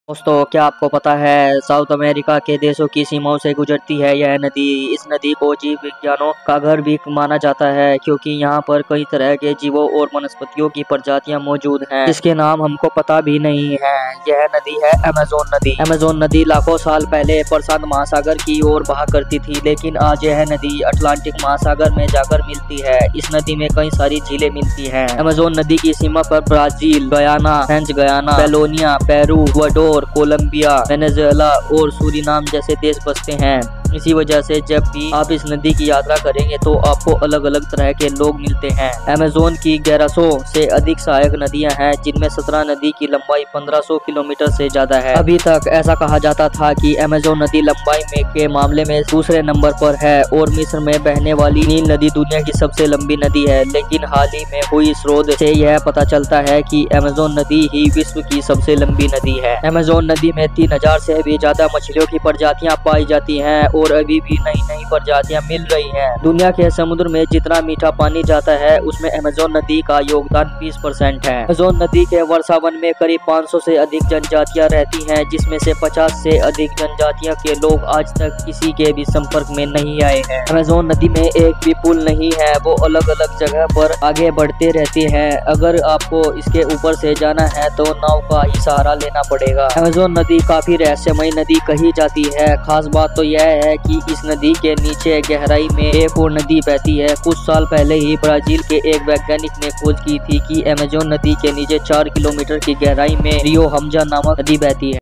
दोस्तों, क्या आपको पता है साउथ अमेरिका के देशों की सीमाओं से गुजरती है यह नदी। इस नदी को जीव विज्ञानों का घर भी माना जाता है, क्योंकि यहाँ पर कई तरह के जीवों और वनस्पतियों की प्रजातियां मौजूद हैं, जिसके नाम हमको पता भी नहीं है। यह नदी है अमेज़न नदी। अमेज़न नदी लाखों साल पहले प्रशांत महासागर की ओर बहा करती थी, लेकिन आज यह नदी अटलांटिक महासागर में जाकर मिलती है। इस नदी में कई सारी झीलें मिलती हैं। अमेज़न नदी की सीमा पर ब्राजील, गयाना, फ्रेंच गयाना, बेलोनिया, पेरू, इक्वाडोर, कोलंबिया, वेनेजुएला और सूरीनाम जैसे देश बसते हैं। इसी वजह से जब भी आप इस नदी की यात्रा करेंगे तो आपको अलग अलग तरह के लोग मिलते हैं। अमेज़न की 1100 से अधिक सहायक नदियां हैं, जिनमें 17 नदी की लंबाई 1500 किलोमीटर से ज्यादा है। अभी तक ऐसा कहा जाता था कि अमेज़न नदी लंबाई में के मामले में दूसरे नंबर पर है और मिस्र में बहने वाली नील नदी दुनिया की सबसे लंबी नदी है। लेकिन हाल ही में हुई शोध से यह पता चलता है कि अमेज़न नदी ही विश्व की सबसे लंबी नदी है। अमेज़न नदी में 3000 से भी ज्यादा मछलियों की प्रजातियां पाई जाती हैं और अभी भी नई नई प्रजातियां मिल रही हैं। दुनिया के समुद्र में जितना मीठा पानी जाता है, उसमें अमेज़न नदी का योगदान 20% है। अमेज़न नदी के वर्षावन में करीब 500 से अधिक जनजातियां रहती हैं, जिसमें से 50 से अधिक जनजातियों के लोग आज तक किसी के भी संपर्क में नहीं आए हैं। अमेज़न नदी में एक भी पुल नहीं है, वो अलग अलग जगह पर आगे बढ़ते रहते हैं। अगर आपको इसके ऊपर से जाना है तो नाव का ही सहारा लेना पड़ेगा। अमेज़न नदी काफी रहस्यमयी नदी कही जाती है। खास बात तो यह है कि इस नदी के नीचे गहराई में एक और नदी बहती है। कुछ साल पहले ही ब्राजील के एक वैज्ञानिक ने खोज की थी कि अमेज़न नदी के नीचे 4 किलोमीटर की गहराई में रियो हमजा नामक नदी बहती है।